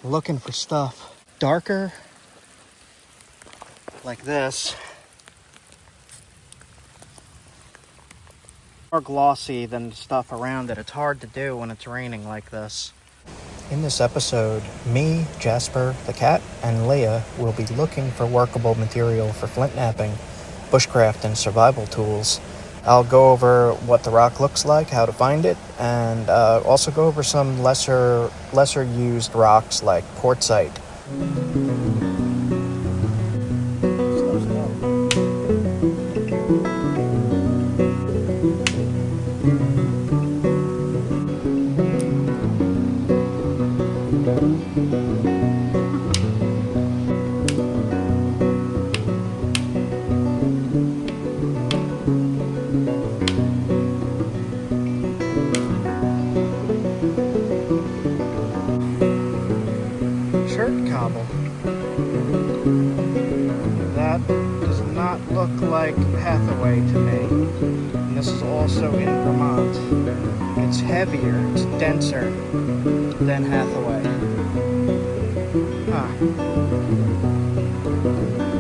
looking for stuff darker like this, more glossy than the stuff around it. It's hard to do when it's raining like this. In this episode, me, Jasper, the cat, and Leah will be looking for workable material for flint napping, bushcraft, and survival tools. I'll go over what the rock looks like, how to find it, and also go over some lesser used rocks like quartzite. Shirt cobble. That does not look like Hathaway to me. And this is also in Vermont. It's heavier, it's denser than Hathaway. Huh.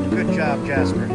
Good job, Jasper.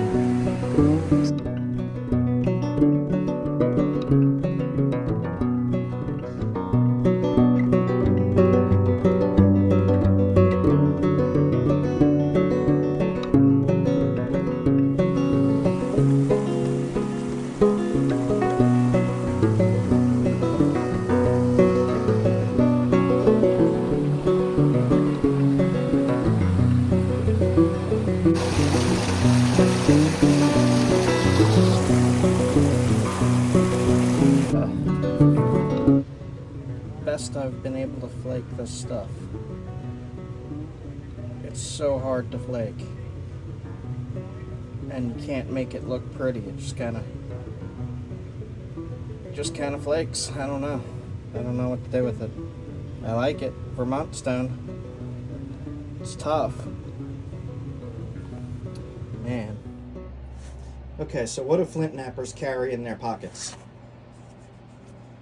Best I've been able to flake this stuff. It's so hard to flake, and you can't make it look pretty. It just kind of flakes. I don't know what to do with it. I like it. Vermont stone. It's tough, man. Okay, so what do flint nappers carry in their pockets?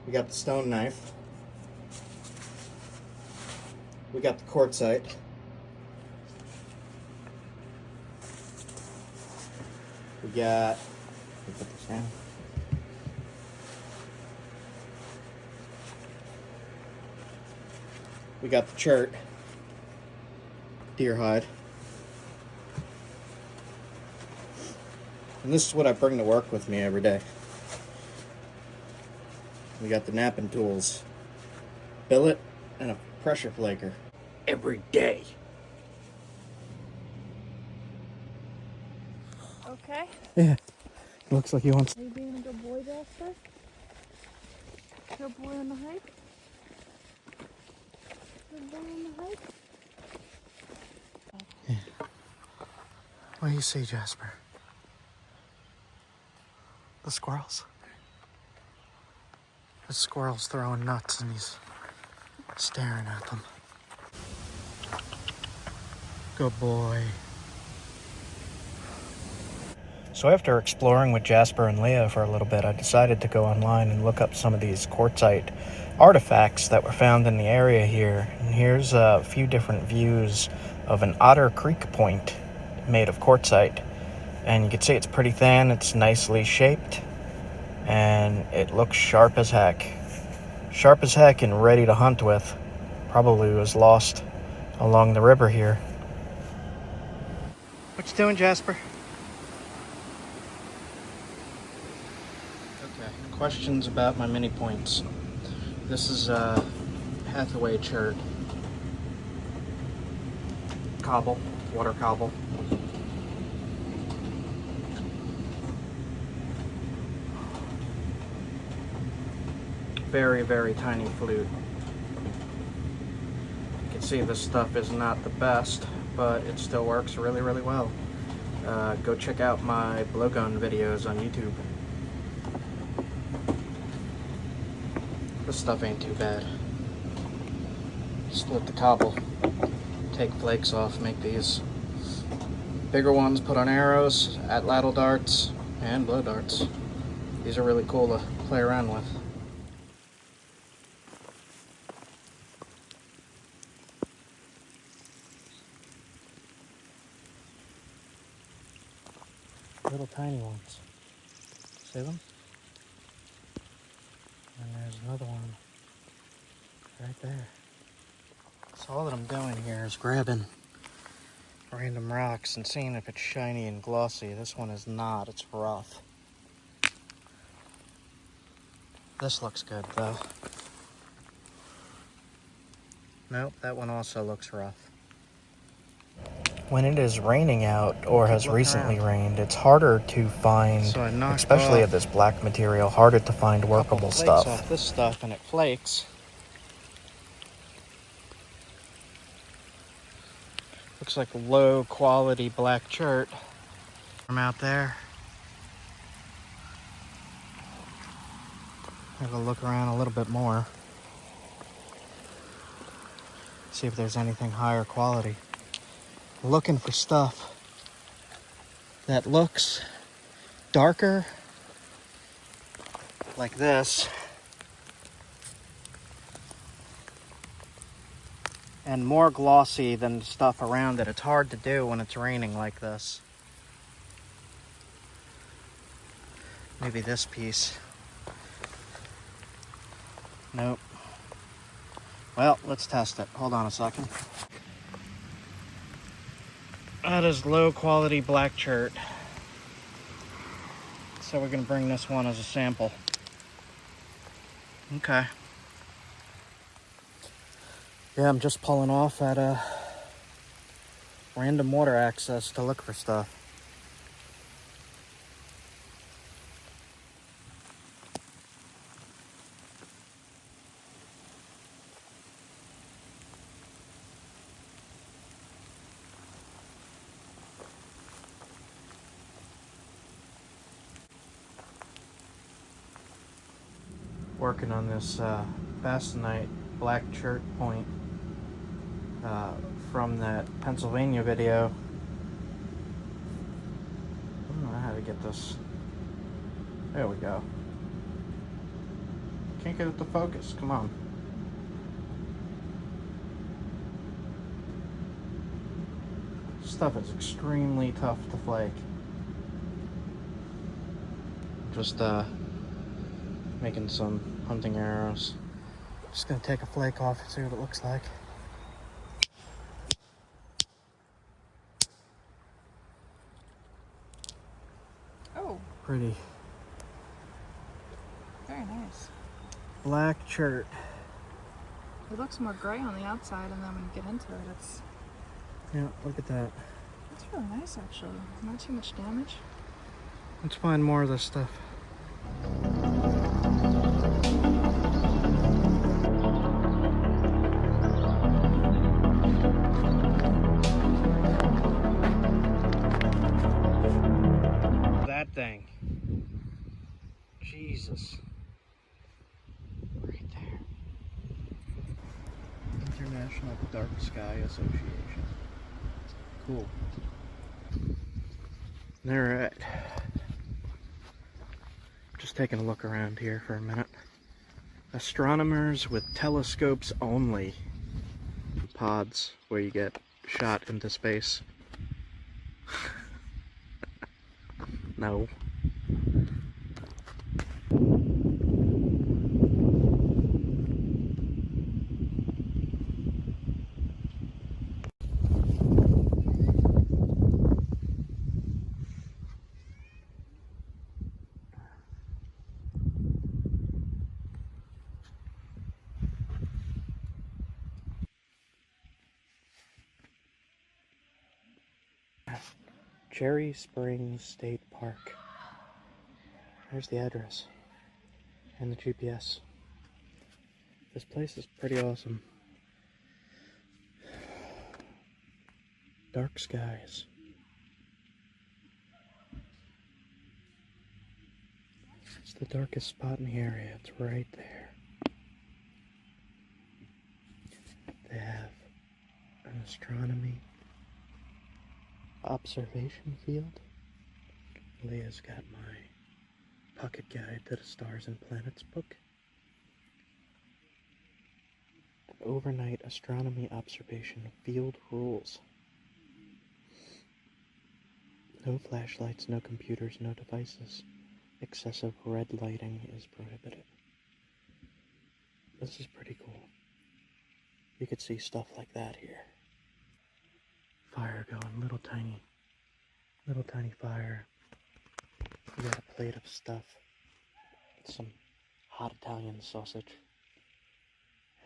We got the stone knife. We got the quartzite. We got, let me put this down. We got the chert, deer hide. And this is what I bring to work with me every day. We got the napping tools, billet, and a pressure flaker. Every day. Okay. Yeah. It looks like he wants. Are you being a good boy, Jasper? Good boy on the hike? Good boy on the hike? Yeah. What do you see, Jasper? The squirrels? The squirrel's throwing nuts and he's staring at them. Good boy. So after exploring with Jasper and Leah for a little bit, I decided to go online and look up some of these quartzite artifacts that were found in the area here. And here's a few different views of an Otter Creek point made of quartzite. And you can see it's pretty thin, it's nicely shaped, and it looks sharp as heck. Sharp as heck and ready to hunt with. Probably was lost along the river here. What you doing, Jasper? Okay, questions about my mini points. This is a Hathaway chert. Cobble, water cobble. Very, very tiny flute. You can see this stuff is not the best, but it still works really, really well. Go check out my blowgun videos on YouTube. This stuff ain't too bad. Split the cobble, take flakes off, make these bigger ones, put on arrows, atlatl darts, and blow darts. These are really cool to play around with. Little tiny ones. See them? And there's another one right there. So all that I'm doing here is grabbing random rocks and seeing if it's shiny and glossy. This one is not, it's rough. This looks good though. Nope, that one also looks rough. When it is raining out, or has recently rained, it's harder to find, especially of this black material, harder to find workable stuff. Off this stuff and it flakes. Looks like low quality black chert from out there. Have a look around a little bit more. See if there's anything higher quality. Looking for stuff that looks darker, like this, and more glossy than the stuff around it. It's hard to do when it's raining like this. Maybe this piece. Nope. Well, let's test it. Hold on a second. That is low quality black chert. So we're gonna bring this one as a sample. Okay. Yeah, I'm just pulling off at a random water access to look for stuff. Working on this Bastonite black chert point from that Pennsylvania video. I don't know how to get this. There we go. Can't get it to focus. Come on. This stuff is extremely tough to flake. Just making some hunting arrows. Just gonna take a flake off and see what it looks like. Oh, Pretty. very nice. Black chert. It looks more gray on the outside, and then when you get into it, it's Yeah, look at that. really nice actually. Not too much damage. Let's find more of this stuff. That thing. Jesus. Right there. International Dark Sky Association. Cool. Alright. Just taking a look around here for a minute. Astronomers with telescopes only. Pods where you get shot into space. No. Cherry Springs State Park. There's the address and the GPS. This place is pretty awesome. Dark skies. It's the darkest spot in the area. It's right there. They have an astronomy observation field. Leah's got my pocket guide to the Stars and Planets book. Overnight astronomy observation field rules. No flashlights, no computers, no devices. Excessive red lighting is prohibited. This is pretty cool. You could see stuff like that here. Fire going, little tiny fire. We got a plate of stuff. Some hot Italian sausage.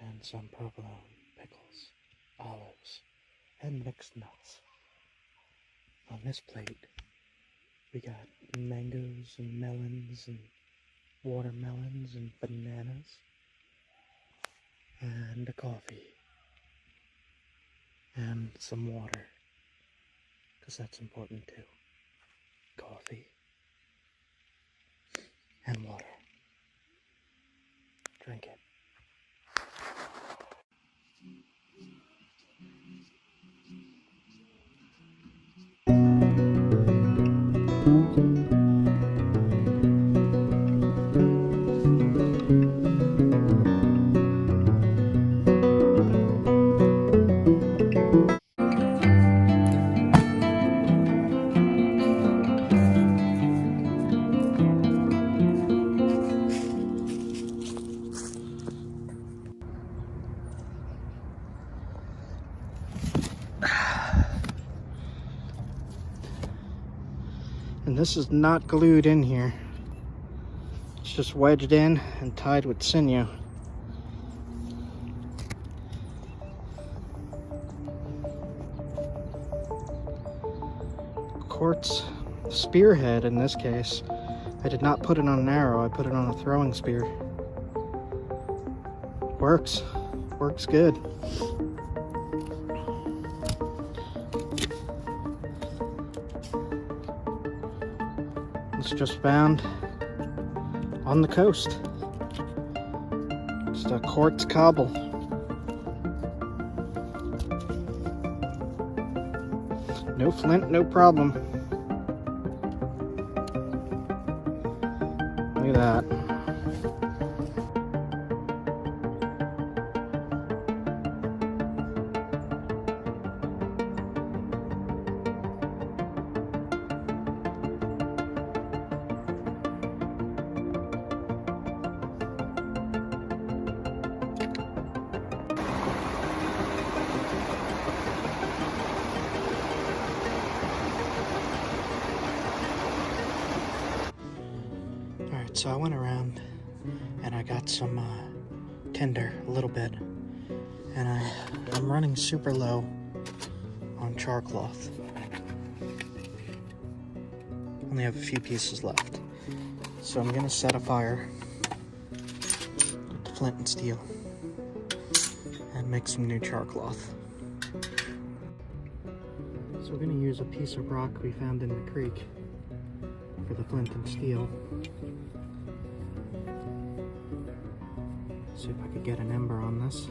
And some provolone, pickles, olives, and mixed nuts. On this plate, we got mangoes and melons and watermelons and bananas. And a coffee. And some water. Because that's important too. Coffee. And water. Drink it. And this is not glued in here. It's just wedged in and tied with sinew. Quartz spearhead in this case. I did not put it on an arrow, I put it on a throwing spear. Works good. It's just found on the coast. Just a quartz cobble. No flint, no problem. Look at that. So I went around and I got some tinder, a little bit, and I'm running super low on char cloth. Only have a few pieces left. So I'm gonna set a fire with the flint and steel and make some new char cloth. So we're gonna use a piece of rock we found in the creek for the flint and steel. See if I could get an ember on this.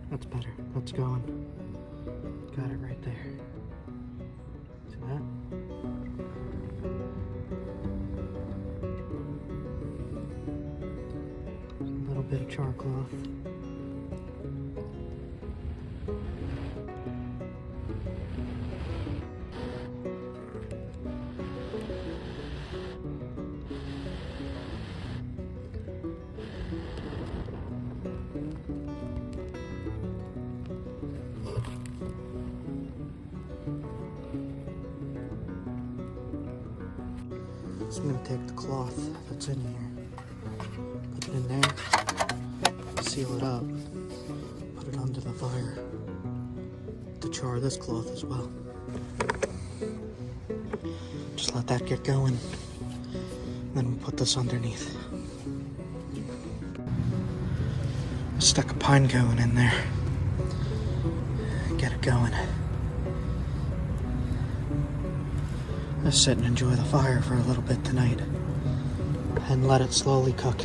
That's better. That's going. Got it right there. See that? A little bit of char cloth. So I'm going to take the cloth that's in here, put it in there, seal it up, put it under the fire to char this cloth as well. Just let that get going, then we'll put this underneath. Stuck a pine cone in there, get it going. Just sit and enjoy the fire for a little bit tonight and let it slowly cook.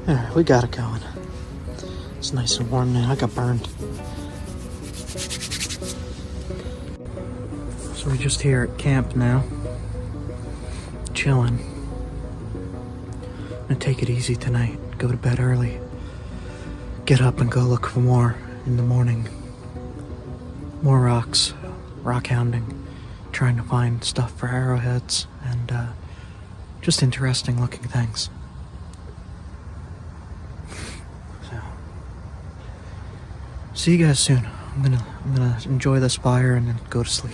Alright, we got it going. It's nice and warm now. I got burned. So we're just here at camp now, chilling. I'm gonna take it easy tonight, go to bed early, get up and go look for more in the morning. More rocks, rock hounding, trying to find stuff for arrowheads, and just interesting looking things. So, see you guys soon. I'm gonna enjoy this fire and then go to sleep.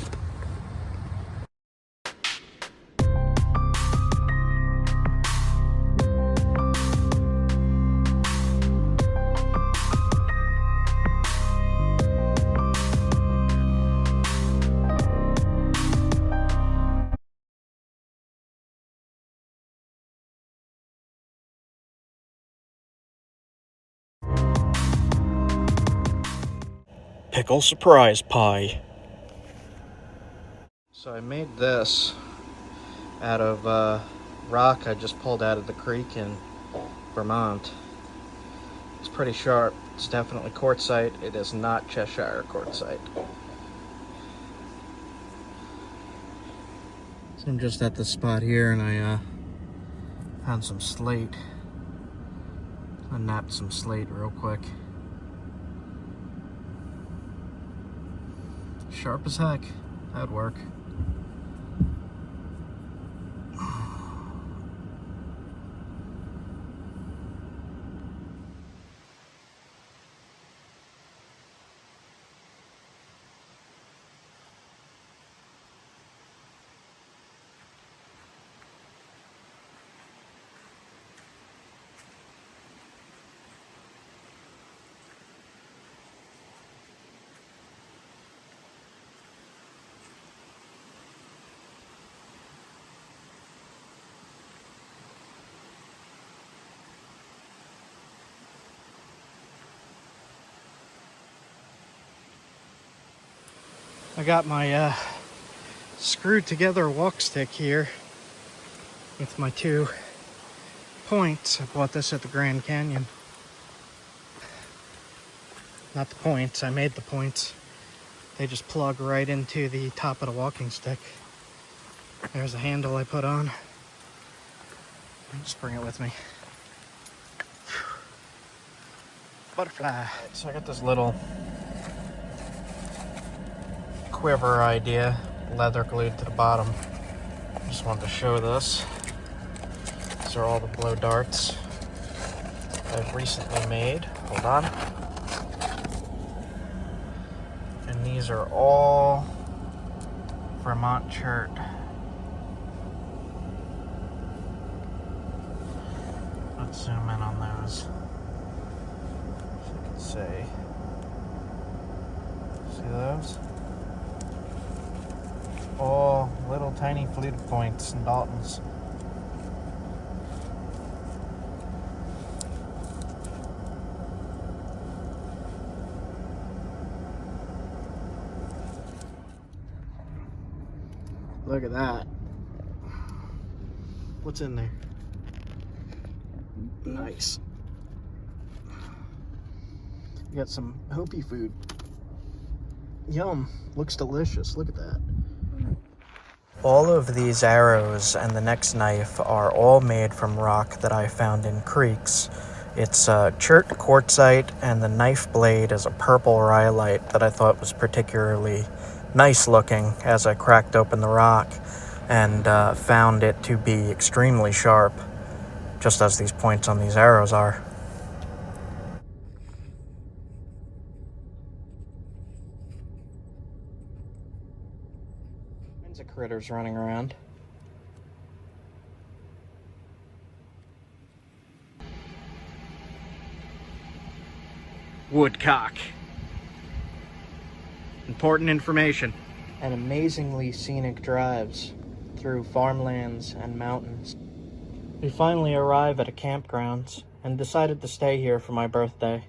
Pickle surprise pie. So I made this out of rock I just pulled out of the creek in Vermont. It's pretty sharp. It's definitely quartzite. It is not Cheshire quartzite. So I'm just at this spot here and I found some slate. I napped some slate real quick. Sharp as heck. That'd work. I got my screwed together walk stick here with my 2 points. I bought this at the Grand Canyon. Not the points, I made the points. They just plug right into the top of the walking stick. There's a handle I put on. I'll just bring it with me. Butterfly. So I got this little quiver idea, leather glued to the bottom. Just wanted to show this. These are all the blow darts I've recently made. Hold on. And these are all Vermont chert. Let's zoom in on those. So you can see those? All little tiny fluted points and Daltons. Look at that. What's in there? Nice. You got some Hopi food. Yum. Looks delicious. Look at that. All of these arrows and the next knife are all made from rock that I found in creeks. It's chert quartzite, and the knife blade is a purple rhyolite that I thought was particularly nice looking as I cracked open the rock and found it to be extremely sharp, just as these points on these arrows are. Of critters running around. Woodcock. Important information. And amazingly scenic drives through farmlands and mountains. We finally arrive at a campground and decided to stay here for my birthday,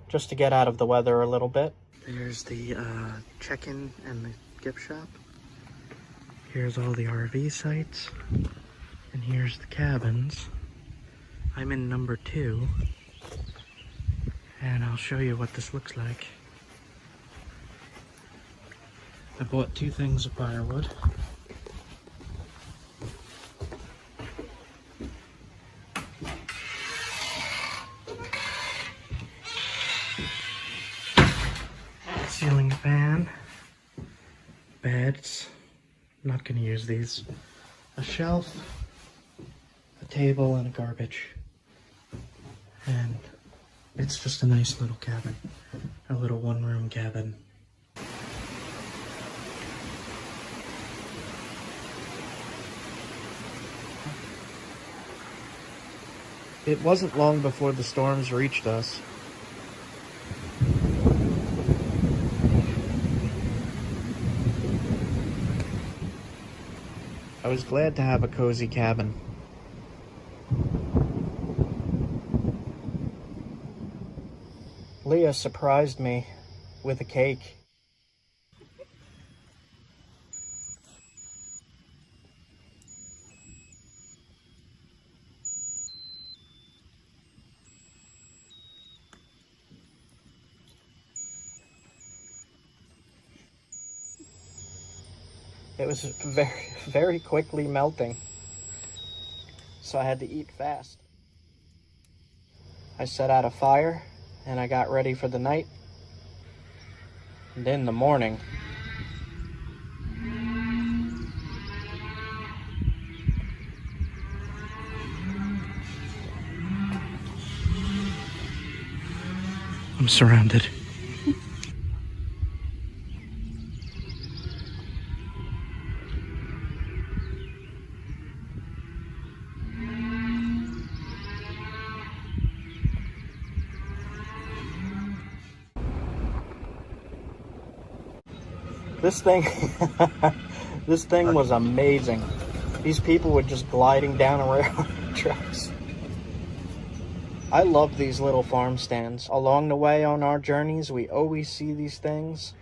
just to get out of the weather a little bit. There's the check-in and the gift shop. Here's all the RV sites, and here's the cabins. I'm in number 2, and I'll show you what this looks like. I bought 2 things of firewood. I'm not gonna use these. A shelf, a table, and a garbage. And it's just a nice little cabin. A little one-room cabin. It wasn't long before the storms reached us. I was glad to have a cozy cabin. Leah surprised me with a cake. It was very quickly melting, so I had to eat fast. I set out a fire and I got ready for the night. And in the morning, I'm surrounded. This thing, this thing was amazing. These people were just gliding down a railroad tracks. I love these little farm stands. Along the way on our journeys, we always see these things.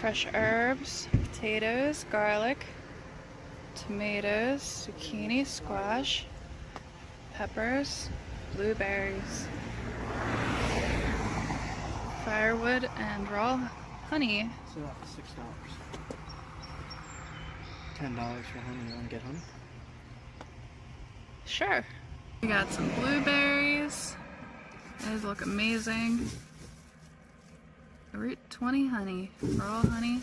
Fresh herbs, potatoes, garlic, tomatoes, zucchini, squash, peppers, blueberries, firewood, and raw honey. So $6. $10 for honey. You want to get honey? Sure. We got some blueberries. Those look amazing. Route 20 honey, raw honey,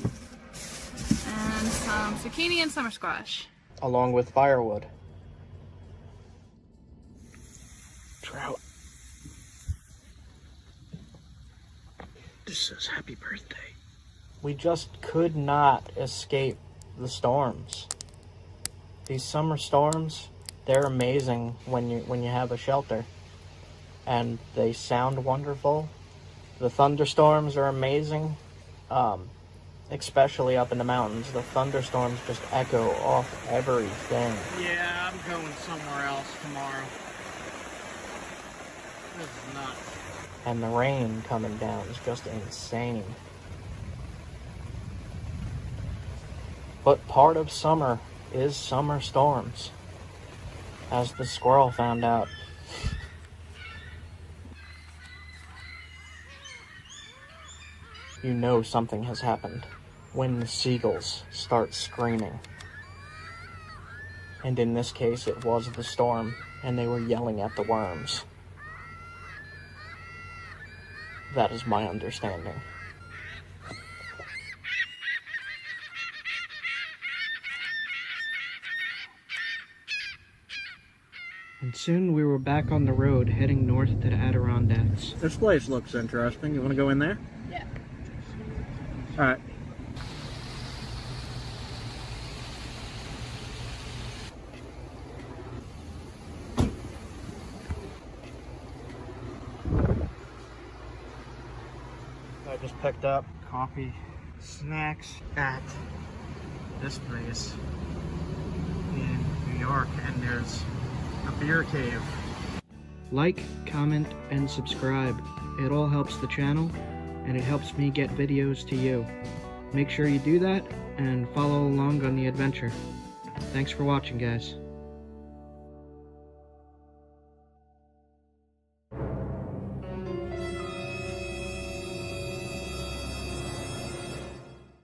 and some zucchini and summer squash. Along with firewood. Trout. This says happy birthday. We just could not escape the storms. These summer storms, they're amazing when you have a shelter. And they sound wonderful. The thunderstorms are amazing. Especially up in the mountains. The thunderstorms just echo off everything. Yeah, I'm going somewhere else tomorrow. This is nuts. And the rain coming down is just insane. But part of summer is summer storms, as the squirrel found out. You know something has happened when the seagulls start screaming. And in this case, it was the storm, and they were yelling at the worms. That is my understanding. And soon we were back on the road heading north to the Adirondacks. This place looks interesting. You want to go in there? Yeah. All right. I just picked up coffee, snacks at this place in New York, and there's a beer cave. Like, comment, and subscribe. It all helps the channel, and it helps me get videos to you. Make sure you do that, and follow along on the adventure. Thanks for watching, guys.